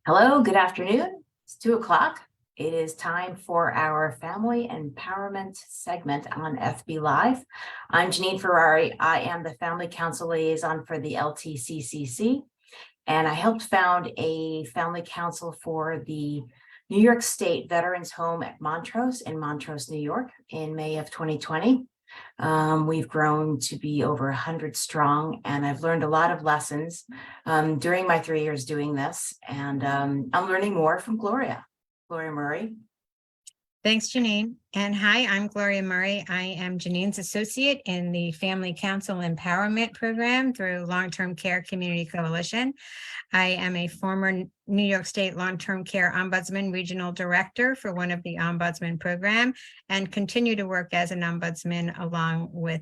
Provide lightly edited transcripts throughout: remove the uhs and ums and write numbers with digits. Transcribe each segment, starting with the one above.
Hello, good afternoon. It's 2 o'clock. It is time for our family empowerment segment on FB Live. I'm Janine Ferrari. I am the family council liaison for the LTCCC, and I helped found a family council for the New York State Veterans Home at Montrose in Montrose, New York in May of 2020. We've grown to be over 100 strong, and I've learned a lot of lessons during my 3 years doing this. And I'm learning more from Gloria Murray. Thanks, Janine. And hi, I'm Gloria Murray. I am Janine's associate in the Family Council Empowerment Program through Long-Term Care Community Coalition. I am a former New York State Long-Term Care Ombudsman Regional Director for one of the Ombudsman program and continue to work as an ombudsman along with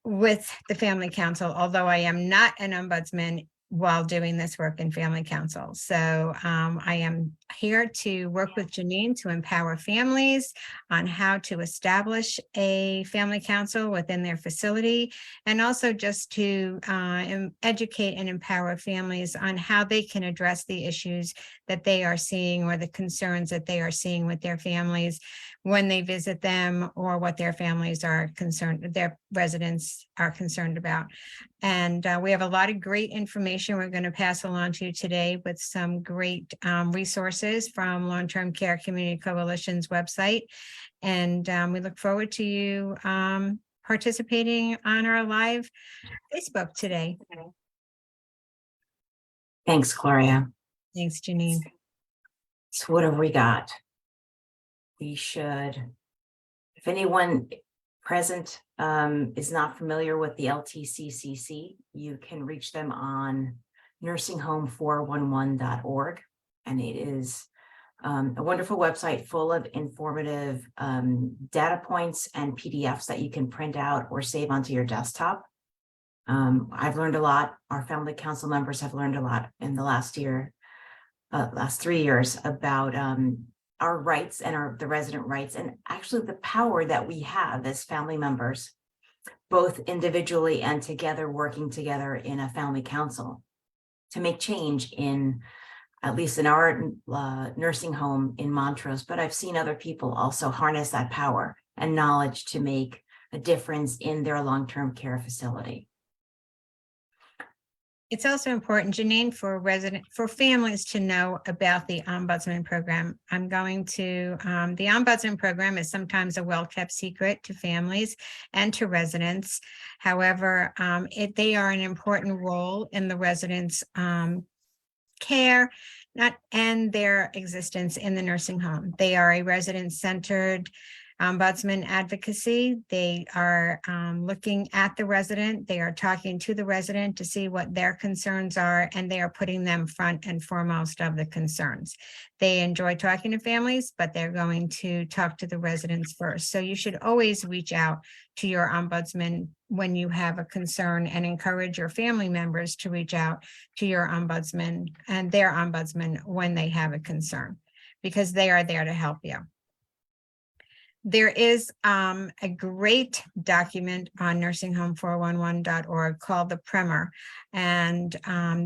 the Family Council, although I am not an ombudsman while doing this work in Family Council. So I am here to work with Janine to empower families on how to establish a family council within their facility, and also just to educate and empower families on how they can address the issues that they are seeing or the concerns that they are seeing with their families when they visit them, or what their families are concerned, their residents are concerned about. And we have a lot of great information we're going to pass along to you today with some great resources from Long-Term Care Community Coalition's website. And we look forward to you participating on our live Facebook today. Thanks, Gloria. Thanks, Janine. So what have we got? We should, if anyone present is not familiar with the LTCCC, you can reach them on nursingHome411.org. And it is a wonderful website full of informative data points and PDFs that you can print out or save onto your desktop. I've learned a lot. Our family council members have learned a lot in the last 3 years about our rights and the resident rights, and actually the power that we have as family members, both individually and together, working together in a family council to make change in, at least in our nursing home in Montrose. But I've seen other people also harness that power and knowledge to make a difference in their long-term care facility. It's also important, Janine, for families to know about the Ombudsman program. I'm going to, the Ombudsman program is sometimes a well-kept secret to families and to residents. However, they are an important role in the residents' care and their existence in the nursing home. They are a resident-centered ombudsman advocacy. They are looking at the resident. They are talking to the resident to see what their concerns are, and they are putting them front and foremost of the concerns. They enjoy talking to families, but they're going to talk to the residents first. So you should always reach out to your ombudsman when you have a concern, and encourage your family members to reach out to your ombudsman and their ombudsman when they have a concern, because they are there to help you. There is a great document on nursingHome411.org called the Primer. And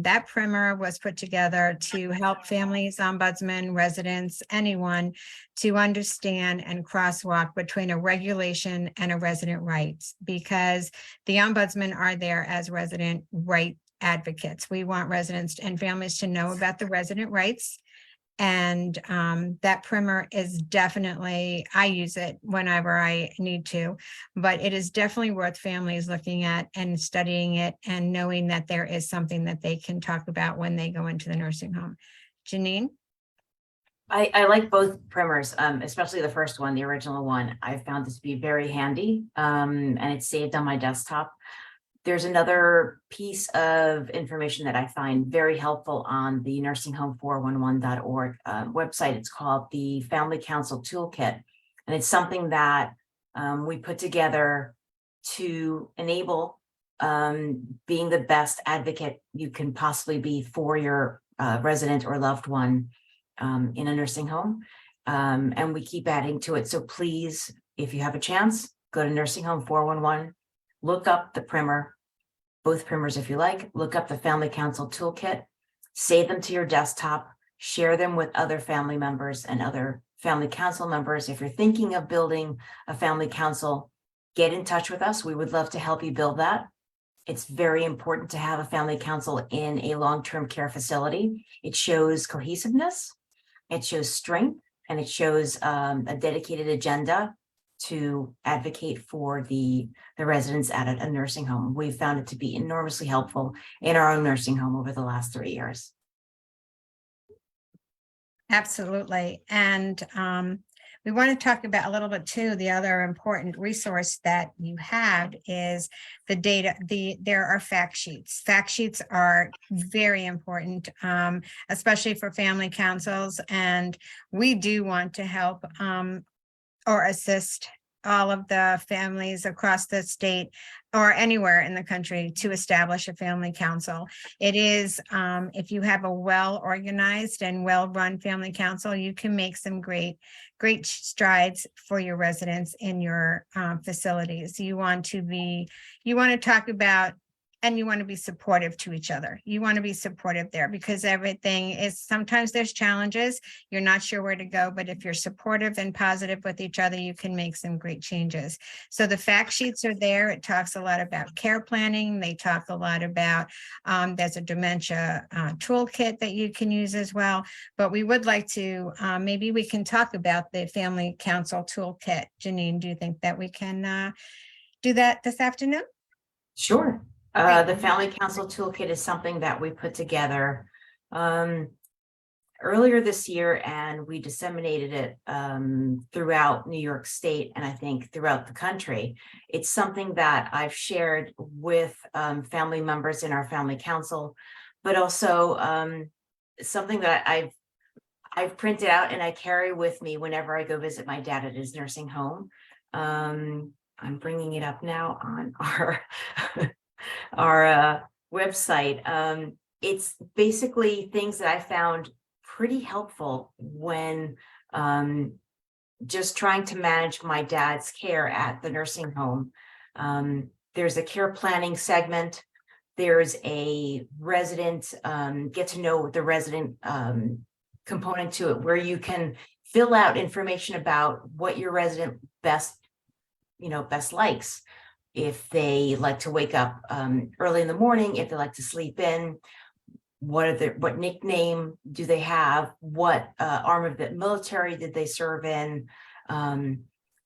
that primer was put together to help families, ombudsmen, residents, anyone to understand and crosswalk between a regulation and a resident rights, because the ombudsmen are there as resident right advocates. We want residents and families to know about the resident rights. And that primer is definitely, I use it whenever I need to, but it is definitely worth families looking at and studying it and knowing that there is something that they can talk about when they go into the nursing home. Janine? I like both primers, especially the first one, the original one. I found this to be very handy, and it's saved on my desktop. There's another piece of information that I find very helpful on the nursingHome411.org website. It's called the Family Council Toolkit. And it's something that we put together to enable being the best advocate you can possibly be for your resident or loved one in a nursing home. And we keep adding to it. So please, if you have a chance, go to nursingHome411. Look up the primer, both primers if you like, look up the Family Council Toolkit. save them to your desktop, share them with other family members and other family council members. If you're thinking of building a family council, get in touch with us. We would love to help you build that. It's very important to have a family council in a long-term care facility. It shows cohesiveness, it shows strength, and it shows a dedicated agenda to advocate for the residents at a nursing home. We've found it to be enormously helpful in our own nursing home over the last 3 years. Absolutely. And we want to talk about a little bit too, the other important resource that you have is the data. There are fact sheets. Fact sheets are very important, especially for family councils. And we do want to help or assist all of the families across the state or anywhere in the country to establish a family council. It is, if you have a well-organized and well-run family council, you can make some great strides for your residents in your facilities. You want to talk about, and you want to be supportive to each other. You want to be supportive there because everything is, sometimes there's challenges. You're not sure where to go, but if you're supportive and positive with each other, you can make some great changes. So the fact sheets are there. It talks a lot about care planning. They talk a lot about, there's a dementia toolkit that you can use as well. But we would like to, maybe we can talk about the family council toolkit. Janine, do you think that we can do that this afternoon? Sure. Great. The Family Council Toolkit is something that we put together earlier this year, and we disseminated it throughout New York State and I think throughout the country. It's something that I've shared with family members in our family council, but also something that I've printed out and I carry with me whenever I go visit my dad at his nursing home. I'm bringing it up now on our website. It's basically things that I found pretty helpful when just trying to manage my dad's care at the nursing home. There's a care planning segment. There's a resident, get to know the resident component to it, where you can fill out information about what your resident best likes. If they like to wake up early in the morning, if they like to sleep in, what nickname do they have, what arm of the military did they serve in,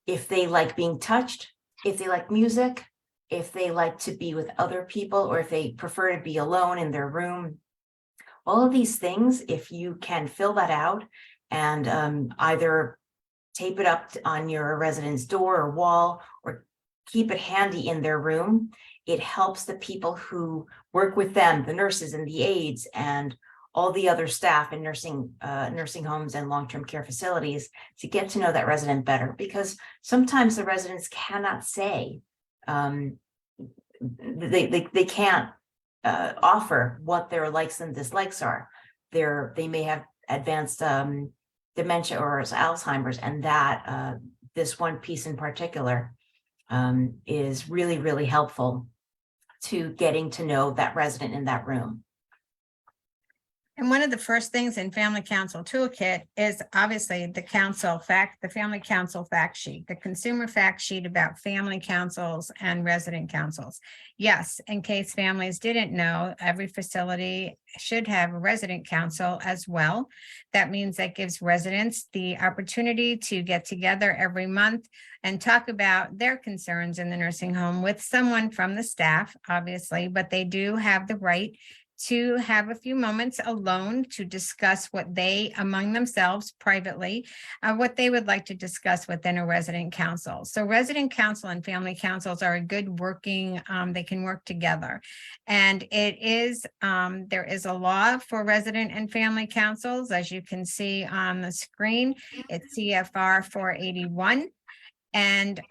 if they like being touched, if they like music, if they like to be with other people, or if they prefer to be alone in their room. All of these things, if you can fill that out and either tape it up on your resident's door or wall, or keep it handy in their room, it helps the people who work with them, the nurses and the aides and all the other staff in nursing homes and long-term care facilities, to get to know that resident better. Because sometimes the residents cannot say, they can't offer what their likes and dislikes are. They may have advanced dementia or Alzheimer's, and that this one piece in particular is really, really helpful to getting to know that resident in that room. And one of the first things in Family Council Toolkit is obviously the Family Council fact sheet, the consumer fact sheet about family councils and resident councils. Yes, in case families didn't know, every facility should have a resident council as well. That means that gives residents the opportunity to get together every month and talk about their concerns in the nursing home with someone from the staff, obviously, but they do have the right to have a few moments alone to discuss what they, among themselves privately, what they would like to discuss within a resident council. So resident council and family councils are a good working, they can work together. And it is, there is a law for resident and family councils, as you can see on the screen. It's CFR 481. And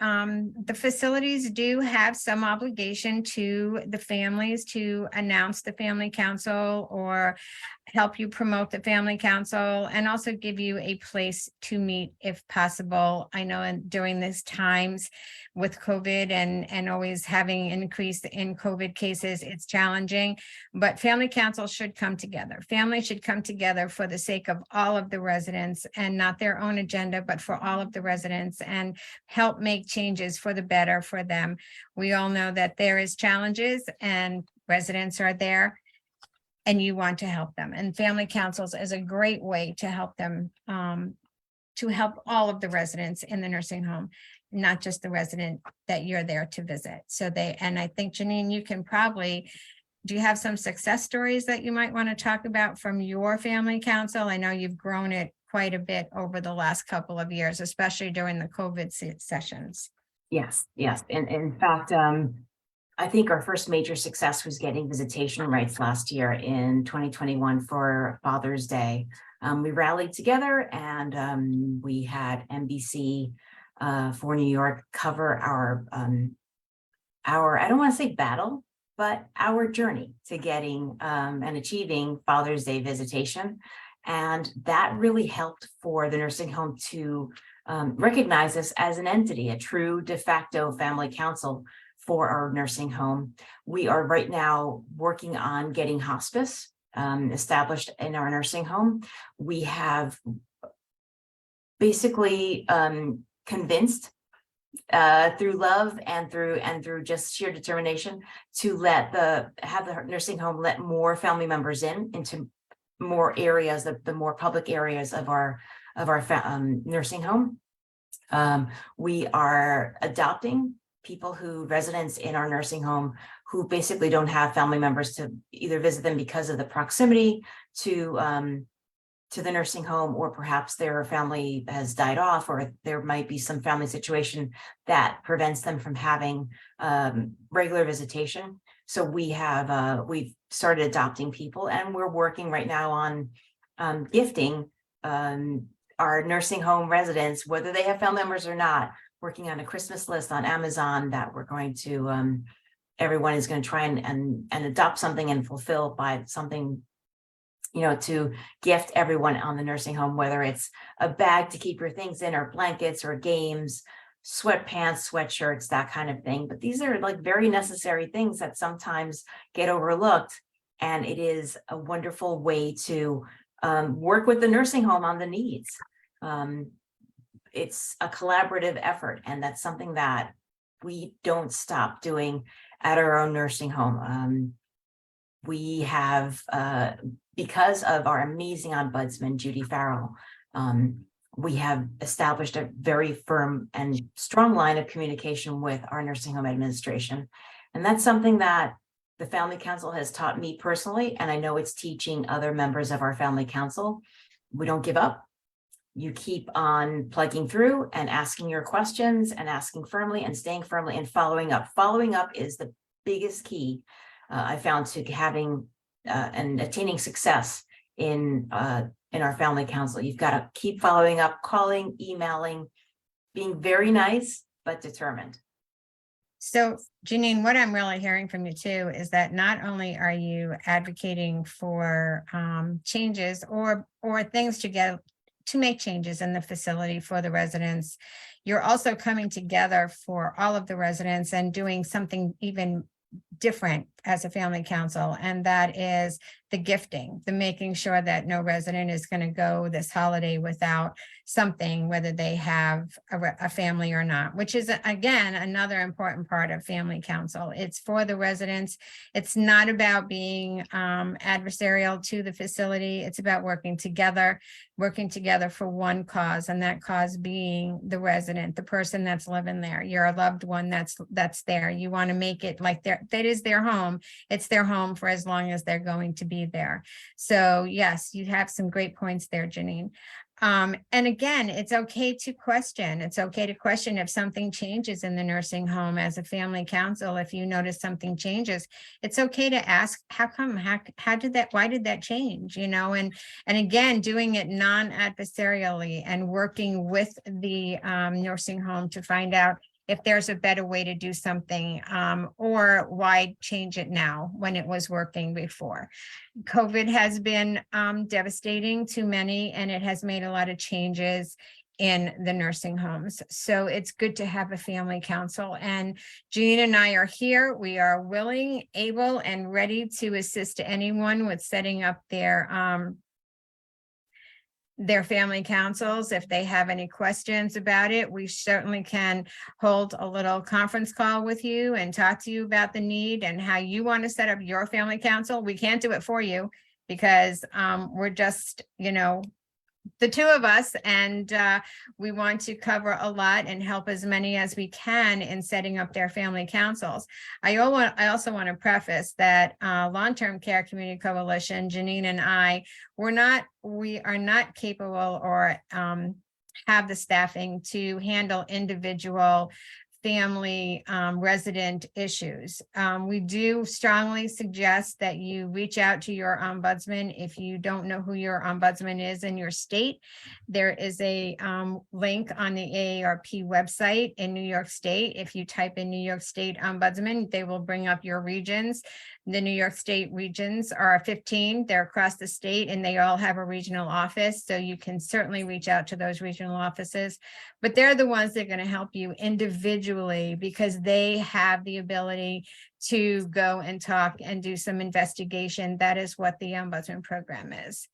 the facilities do have some obligation to the families to announce the family council or help you promote the family council, and also give you a place to meet if possible. I know during these times with COVID and always having increase in COVID cases, it's challenging, but family council should come together. Families should come together for the sake of all of the residents, and not their own agenda, but for all of the residents, and help make changes for the better for them. We all know that there is challenges and residents are there, and you want to help them. And family councils is a great way to help them, to help all of the residents in the nursing home, not just the resident that you're there to visit. So and I think, Janine, you can probably, do you have some success stories that you might want to talk about from your family council? I know you've grown it quite a bit over the last couple of years, especially during the COVID sessions. Yes. And in fact, I think our first major success was getting visitation rights last year in 2021 for Father's Day. We rallied together, and we had NBC for New York cover our I don't want to say battle, but our journey to getting and achieving Father's Day visitation. And that really helped for the nursing home to recognize us as an entity, a true de facto family council for our nursing home. We are right now working on getting hospice established in our nursing home. We have basically convinced through love and through just sheer determination to have the nursing home let more family members into more areas, the more public areas of our nursing home. We are adopting residents in our nursing home who basically don't have family members to either visit them because of the proximity to the nursing home, or perhaps their family has died off, or there might be some family situation that prevents them from having regular visitation. So we've started adopting people, and we're working right now on gifting our nursing home residents, whether they have family members or not, working on a Christmas list on Amazon that we're going to, everyone is going to try and adopt something and fulfill by something, to gift everyone on the nursing home, whether it's a bag to keep your things in, or blankets, or games, sweatpants, sweatshirts, that kind of thing. But these are like very necessary things that sometimes get overlooked. And it is a wonderful way to work with the nursing home on the needs. It's a collaborative effort, and that's something that we don't stop doing at our own nursing home. We have, because of our amazing ombudsman, Judy Farrell, we have established a very firm and strong line of communication with our nursing home administration. And that's something that the Family Council has taught me personally, and I know it's teaching other members of our Family Council. We don't give up. You keep on plugging through and asking your questions, and asking firmly, and staying firmly, and following up. Following up is the biggest key I found to having and attaining success in our Family Council. You've got to keep following up, calling, emailing, being very nice, but determined. So, Janine, what I'm really hearing from you too is that not only are you advocating for changes or things to make changes in the facility for the residents, you're also coming together for all of the residents and doing something even different as a family council, and that is the gifting, the making sure that no resident is going to go this holiday without something, whether they have a family or not, which is, again, another important part of family council. It's for the residents. It's not about being adversarial to the facility. It's about working together for one cause, and that cause being the resident, the person that's living there, your loved one that's there. You want to make it like that is their home. It's their home for as long as they're going to be there. So yes, you have some great points there, Janine. And again, it's okay to question. It's okay to question if something changes in the nursing home as a family council. If you notice something changes, it's okay to ask, how come, why did that change? And again, doing it non-adversarially and working with the nursing home to find out if there's a better way to do something, or why change it now when it was working before. COVID has been devastating to many, and it has made a lot of changes in the nursing homes. So it's good to have a family council, and Jean and I are here. We are willing, able, and ready to assist anyone with setting up their family councils. If they have any questions about it, we certainly can hold a little conference call with you and talk to you about the need and how you want to set up your family council. We can't do it for you because we're just, the two of us, and we want to cover a lot and help as many as we can in setting up their family councils. I also want to preface that Long-Term Care Community Coalition, Janine and I, we are not capable or have the staffing to handle individual family resident issues. We do strongly suggest that you reach out to your ombudsman. If you don't know who your ombudsman is in your state, there is a link on the AARP website in New York State. If you type in New York State Ombudsman, they will bring up your regions. The New York State regions are 15. They're across the state, and they all have a regional office. So you can certainly reach out to those regional offices, but they're the ones that are going to help you individually because they have the ability to go and talk and do some investigation. That is what the Ombudsman program is.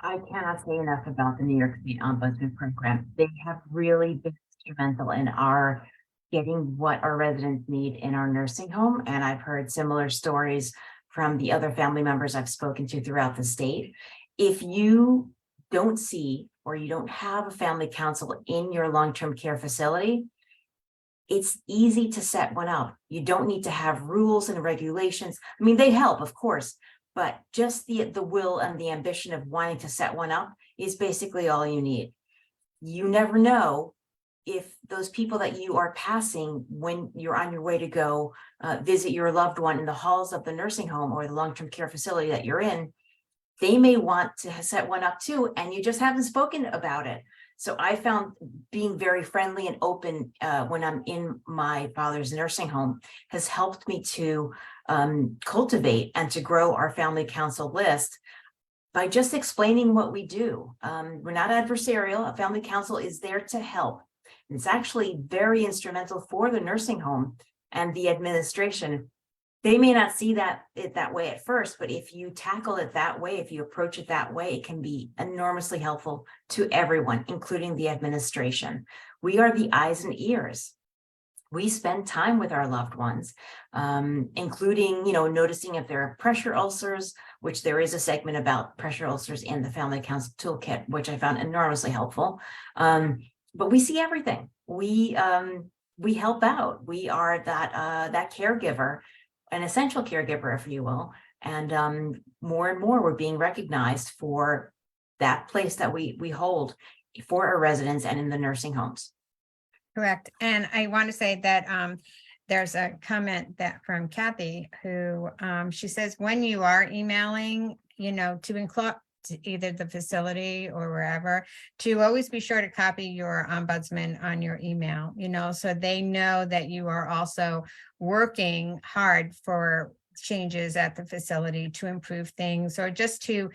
I cannot say enough about the New York State Ombudsman program. They have really been instrumental in our getting what our residents need in our nursing home. And I've heard similar stories from the other family members I've spoken to throughout the state. If you don't see or you don't have a family council in your long-term care facility, it's easy to set one up. You don't need to have rules and regulations. I mean, they help, of course, but just the will and the ambition of wanting to set one up is basically all you need. You never know if those people that you are passing when you're on your way to go visit your loved one in the halls of the nursing home or the long-term care facility that you're in, they may want to set one up too, and you just haven't spoken about it. So I found being very friendly and open when I'm in my father's nursing home has helped me to cultivate and to grow our family council list by just explaining what we do. We're not adversarial. A family council is there to help. It's actually very instrumental for the nursing home and the administration. They may not see it that way at first, but if you tackle it that way, if you approach it that way, it can be enormously helpful to everyone, including the administration. We are the eyes and ears. We spend time with our loved ones, including, noticing if there are pressure ulcers, which there is a segment about pressure ulcers in the Family Council Toolkit, which I found enormously helpful. But we see everything. We help out. We are that caregiver, an essential caregiver, if you will. And more and more, we're being recognized for that place that we hold for our residents and in the nursing homes. Correct. And I want to say that there's a comment that from Kathy who she says, when you are emailing, to include either the facility or wherever, to always be sure to copy your ombudsman on your email, so they know that you are also working hard for changes at the facility to improve things, or just to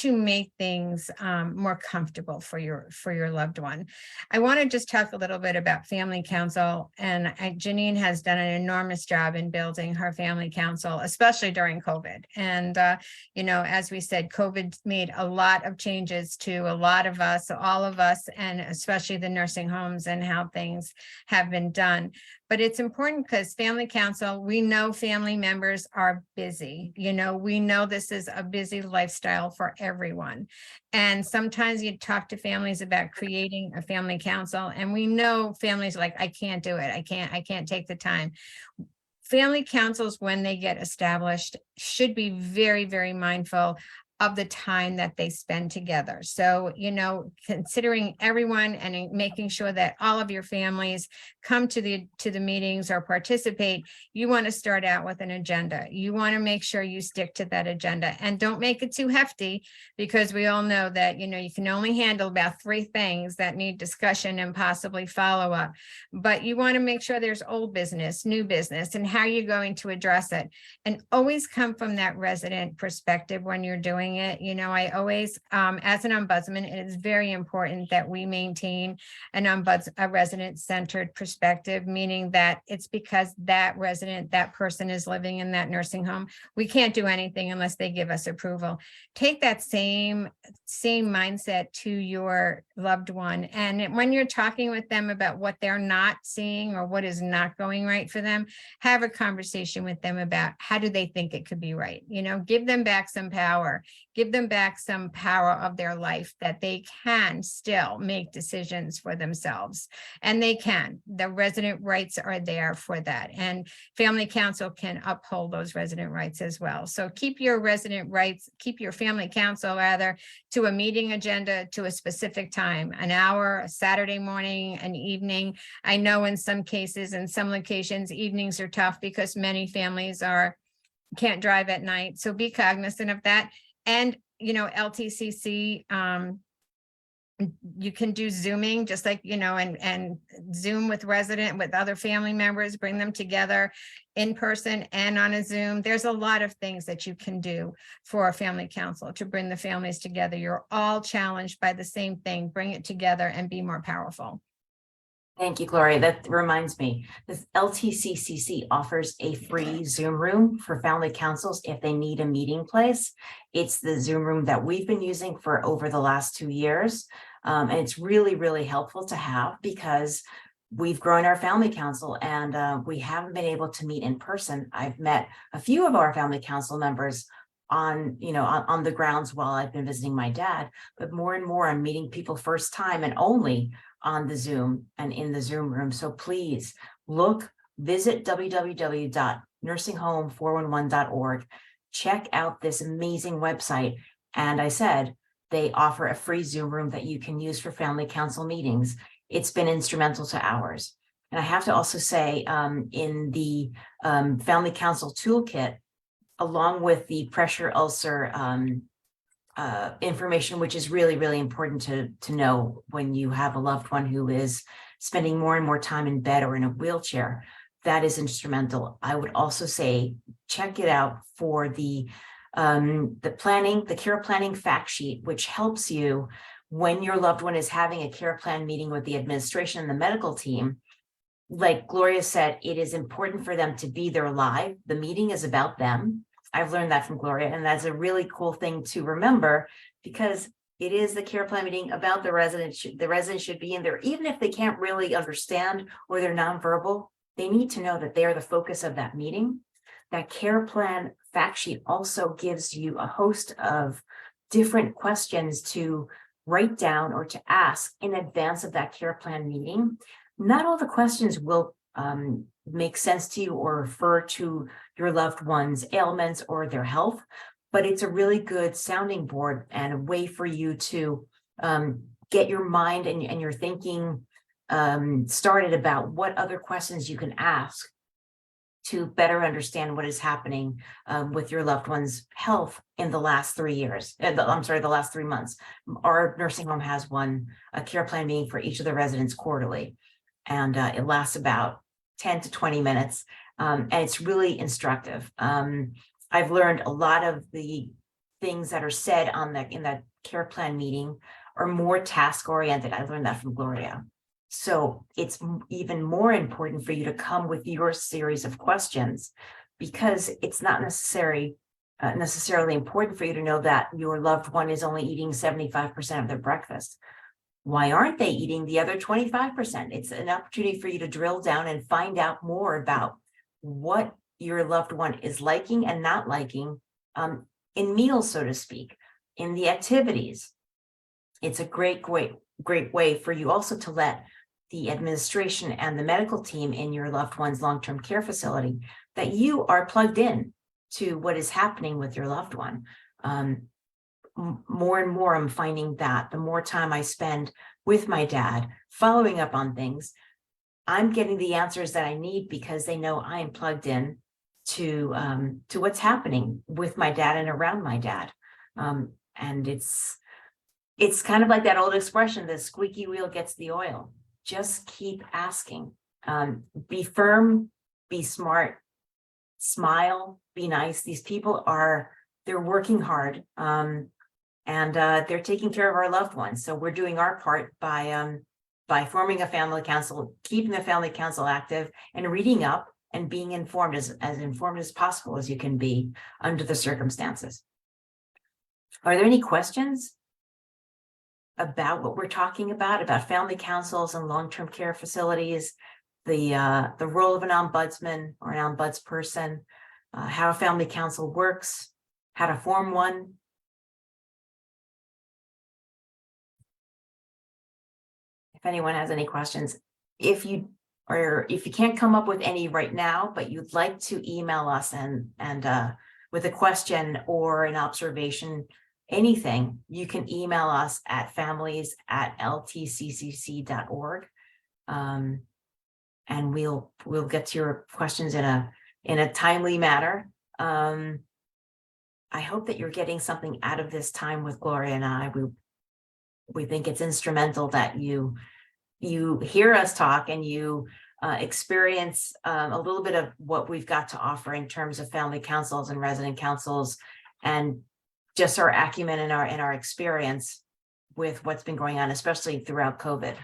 make things more comfortable for your loved one. I want to just talk a little bit about family council, and Janine has done an enormous job in building her family council, especially during COVID. And as we said, COVID made a lot of changes to a lot of us, all of us, and especially the nursing homes and how things have been done. But it's important because family council, we know family members are busy. We know this is a busy lifestyle for everyone. And sometimes you talk to families about creating a family council, and we know families are like, I can't do it. I can't take the time. Family councils, when they get established, should be very, very mindful of the time that they spend together. So, considering everyone and making sure that all of your families come to the meetings or participate, you want to start out with an agenda. You want to make sure you stick to that agenda and don't make it too hefty, because we all know that, you can only handle about 3 things that need discussion and possibly follow up. But you want to make sure there's old business, new business, and how you're going to address it. And always come from that resident perspective when you're doing it. I always, as an ombudsman, it is very important that we maintain a resident-centered perspective, meaning that it's because that resident, that person is living in that nursing home. We can't do anything unless they give us approval. Take that same mindset to your loved one. And when you're talking with them about what they're not seeing or what is not going right for them, have a conversation with them about how do they think it could be right. Give them back some power. Give them back some power of their life, that they can still make decisions for themselves. And they can. The resident rights are there for that. And family council can uphold those resident rights as well. So keep your resident rights, keep your family council rather, to a meeting agenda, to a specific time, an hour, a Saturday morning, an evening. I know in some cases, in some locations, evenings are tough because many families can't drive at night. So be cognizant of that. And, LTCC, you can do Zooming, just like, and Zoom with other family members, bring them together in person and on a Zoom. There's a lot of things that you can do for a family council to bring the families together. You're all challenged by the same thing. Bring it together and be more powerful. Thank you, Gloria. That reminds me, this LTCCC offers a free Zoom room for family councils if they need a meeting place. It's the Zoom room that we've been using for over the last 2 years. And it's really, really helpful to have, because we've grown our family council and we haven't been able to meet in person. I've met a few of our family council members on the grounds while I've been visiting my dad, but more and more I'm meeting people first time and only on the Zoom and in the Zoom room. So please visit www.nursinghome411.org, check out this amazing website. And I said, they offer a free Zoom room that you can use for family council meetings. It's been instrumental to ours. And I have to also say, in the family council toolkit, along with the pressure ulcer information, which is really, really important to know when you have a loved one who is spending more and more time in bed or in a wheelchair, that is instrumental. I would also say, check it out for the care planning fact sheet, which helps you when your loved one is having a care plan meeting with the administration and the medical team. Like Gloria said, it is important for them to be there live. The meeting is about them. I've learned that from Gloria, and that's a really cool thing to remember, because it is the care plan meeting about the resident. The resident should be in there, even if they can't really understand or they're nonverbal. They need to know that they are the focus of that meeting. That care plan fact sheet also gives you a host of different questions to write down or to ask in advance of that care plan meeting. Not all the questions will make sense to you or refer to your loved one's ailments or their health, but it's a really good sounding board and a way for you to get your mind and your thinking started about what other questions you can ask to better understand what is happening with your loved one's health in the last 3 years. The last 3 months. Our nursing home has a care plan meeting for each of the residents quarterly, and it lasts about 10 to 20 minutes. And it's really instructive. I've learned a lot of the things that are said in that care plan meeting are more task oriented. I learned that from Gloria. So it's even more important for you to come with your series of questions, because it's not necessarily important for you to know that your loved one is only eating 75% of their breakfast. Why aren't they eating the other 25%? It's an opportunity for you to drill down and find out more about what your loved one is liking and not liking in meals, so to speak, in the activities. It's a great way for you also to let the administration and the medical team in your loved one's long-term care facility that you are plugged in to what is happening with your loved one. more and more, I'm finding that the more time I spend with my dad, following up on things, I'm getting the answers that I need because they know I am plugged in to what's happening with my dad and around my dad. And it's kind of like that old expression, the squeaky wheel gets the oil. Just keep asking. Be firm, be smart, smile, be nice. These people they're working hard, and they're taking care of our loved ones. So we're doing our part by forming a family council, keeping the family council active, and reading up and being informed, as informed as possible as you can be under the circumstances. Are there any questions about what we're talking about family councils and long-term care facilities, the role of an ombudsman or an ombudsperson, how a family council works, how to form one? If anyone has any questions, if you can't come up with any right now, but you'd like to email us and with a question or an observation, anything, you can email us at families@ltccc.org. And we'll get to your questions in a timely manner. I hope that you're getting something out of this time with Gloria and I. We think it's instrumental that you hear us talk and you experience a little bit of what we've got to offer in terms of family councils and resident councils, and just our acumen and our experience with what's been going on, especially throughout COVID.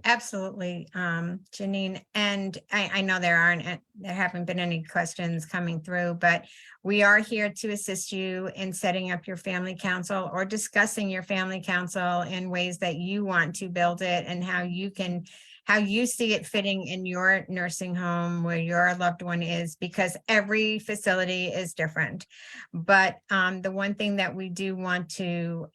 Absolutely, Janine. And I know there haven't been any questions coming through, but we are here to assist you in setting up your family council or discussing your family council in ways that you want to build it and how you see it fitting in your nursing home where your loved one is, because every facility is different. But the one thing that we do want to,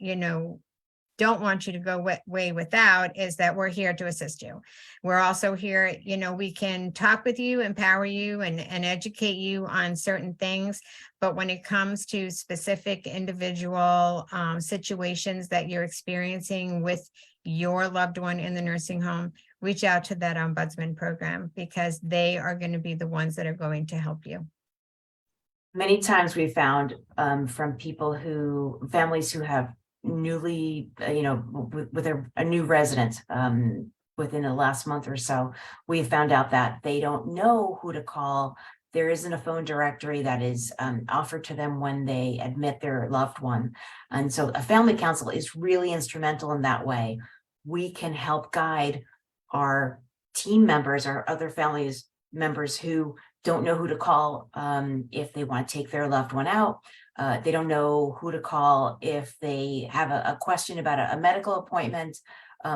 don't want you to go away without is that we're here to assist you. We're also here, we can talk with you, empower you, and educate you on certain things. But when it comes to specific individual situations that you're experiencing with your loved one in the nursing home, reach out to that ombudsman program, because they are going to be the ones that are going to help you. Many times we found from families who have newly, with a new resident within the last month or so, we found out that they don't know who to call. There isn't a phone directory that is offered to them when they admit their loved one. And so a family council is really instrumental in that way. We can help guide our team members, our other families members who don't know who to call if they want to take their loved one out. They don't know who to call if they have a question about a medical appointment.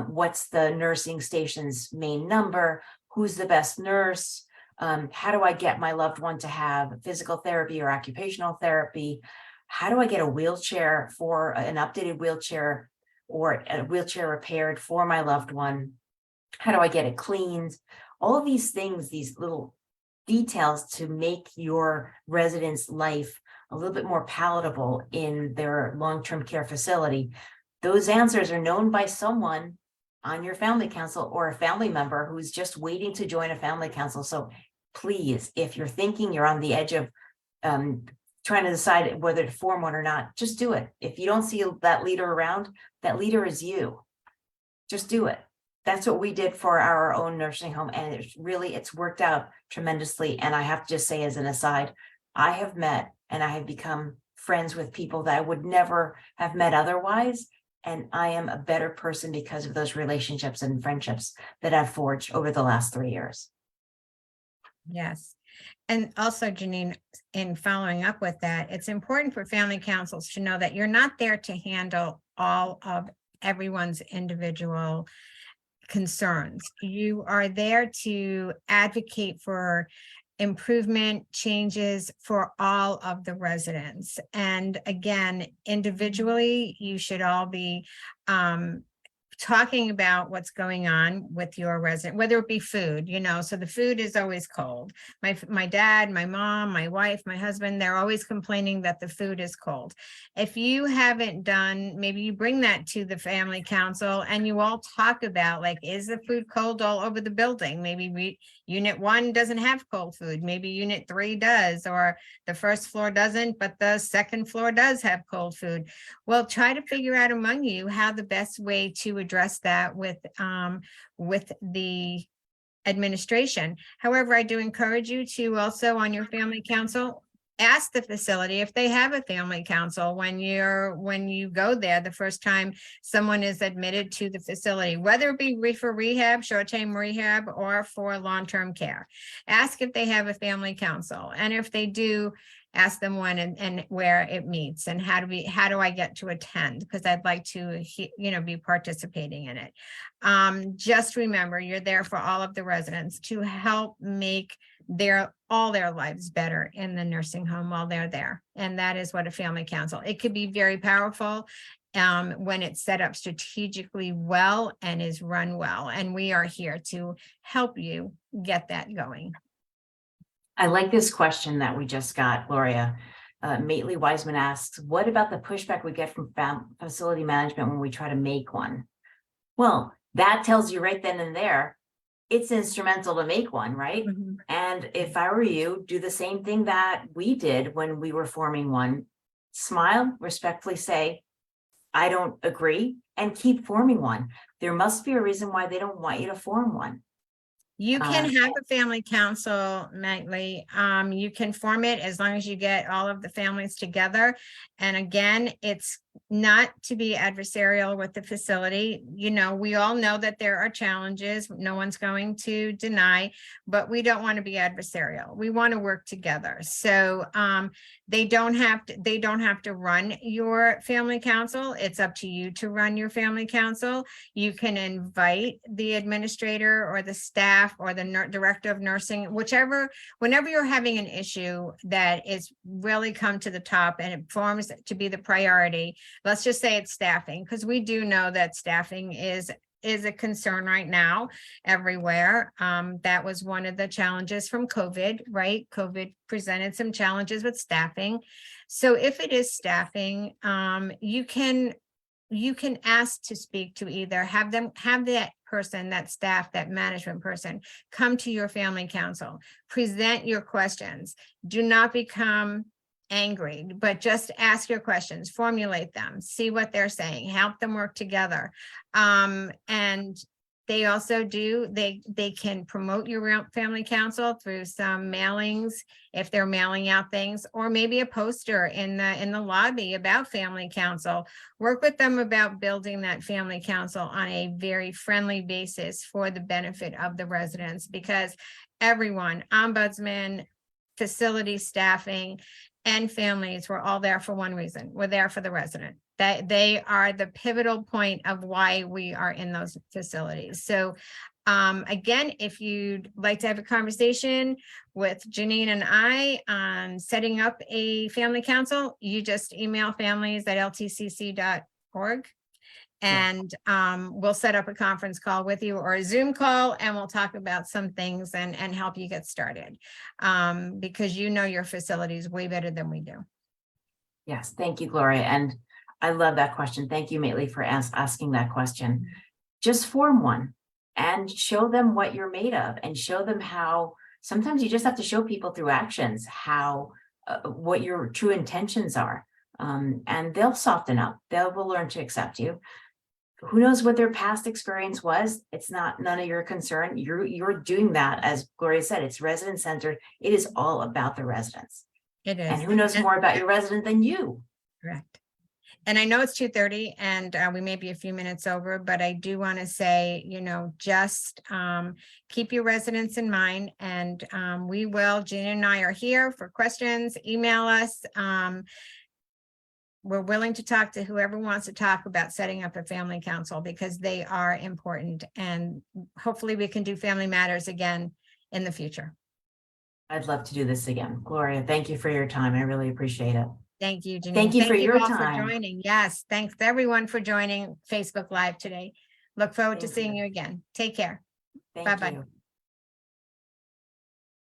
What's the nursing station's main number? Who's the best nurse? How do I get my loved one to have physical therapy or occupational therapy? How do I get a wheelchair, for an updated wheelchair or a wheelchair repaired for my loved one? How do I get it cleaned? All of these things, these little details to make your resident's life a little bit more palatable in their long-term care facility. Those answers are known by someone on your family council or a family member who's just waiting to join a family council. So please, if you're thinking you're on the edge of trying to decide whether to form one or not, just do it. If you don't see that leader around, that leader is you. Just do it. That's what we did for our own nursing home, and it's worked out tremendously. And I have to just say, as an aside, I have met and I have become friends with people that I would never have met otherwise. And I am a better person because of those relationships and friendships that I've forged over the last 3 years. Yes. And also, Janine, in following up with that, it's important for family councils to know that you're not there to handle all of everyone's individual concerns. You are there to advocate for improvement, changes for all of the residents. And again, individually, you should all be talking about what's going on with your resident, whether it be food, so the food is always cold. My dad, my mom, my wife, my husband, they're always complaining that the food is cold. If you haven't done, maybe you bring that to the family council and you all talk about, like, is the food cold all over the building? Maybe unit 1 doesn't have cold food. Maybe unit 3 does, or the first floor doesn't, but the second floor does have cold food. Well, try to figure out among you how the best way to address that with the administration. However, I do encourage you to also, on your family council, ask the facility if they have a family council when you go there the first time someone is admitted to the facility, whether it be for rehab, short-term rehab, or for long-term care. Ask if they have a family council, and if they do, ask them when and where it meets, and how do I get to attend, because I'd like to be participating in it. Just remember, you're there for all of the residents to help make all their lives better in the nursing home while they're there. And that is what a family council, it could be very powerful when it's set up strategically well and is run well. And we are here to help you get that going. I like this question that we just got, Gloria. Maitly Wiseman asks, what about the pushback we get from facility management when we try to make one? Well, that tells you right then and there, it's instrumental to make one, right? Mm-hmm. And if I were you, do the same thing that we did when we were forming one. Smile, respectfully say, I don't agree, and keep forming one. There must be a reason why they don't want you to form one. You can have a family council, Maitly. You can form it as long as you get all of the families together. And again, it's not to be adversarial with the facility. We all know that there are challenges. No one's going to deny, but we don't want to be adversarial. We want to work together. So they don't have to run your family council. It's up to you to run your family council. You can invite the administrator or the staff or the director of nursing, whenever you're having an issue that is really come to the top and it forms to be the priority. Let's just say it's staffing, because we do know that staffing is a concern right now everywhere. That was one of the challenges from COVID, right? COVID presented some challenges with staffing. So if it is staffing, you can ask to speak to either have that person, that staff, that management person come to your family council, present your questions. Do not become angry, but just ask your questions, formulate them, see what they're saying, help them work together. And they also they can promote your family council through some mailings if they're mailing out things, or maybe a poster in the lobby about family council. Work with them about building that family council on a very friendly basis for the benefit of the residents, because everyone, ombudsman, facility staffing, and families, we're all there for one reason. We're there for the resident. That they are the pivotal point of why we are in those facilities. So again, if you'd like to have a conversation with Janine and I on setting up a family council, you just email families@ltcc.org. And we'll set up a conference call with you or a Zoom call, and we'll talk about some things and help you get started, because your facilities way better than we do. Yes, thank you, Gloria. And I love that question. Thank you, Maitly, for asking that question. Just form one and show them what you're made of, and show them how sometimes you just have to show people through actions how what your true intentions are, and they'll soften up. They will learn to accept you. Who knows what their past experience was? It's none of your concern. You're doing that, as Gloria said, it's resident centered. It is all about the residents. It is. And who knows more about your resident than you? Correct. And I know it's 2:30 and we may be a few minutes over, but I do want to say, just keep your residents in mind, and Gina and I are here for questions. Email us. We're willing to talk to whoever wants to talk about setting up a family council, because they are important, and hopefully we can do Family Matters again in the future. I'd love to do this again. Gloria, thank you for your time. I really appreciate it. Thank you, Janine. Thank you for your all time. for joining. Yes, thanks everyone for joining Facebook Live today. Look forward to Thank seeing you. you again. Take care. Thank Bye-bye. you.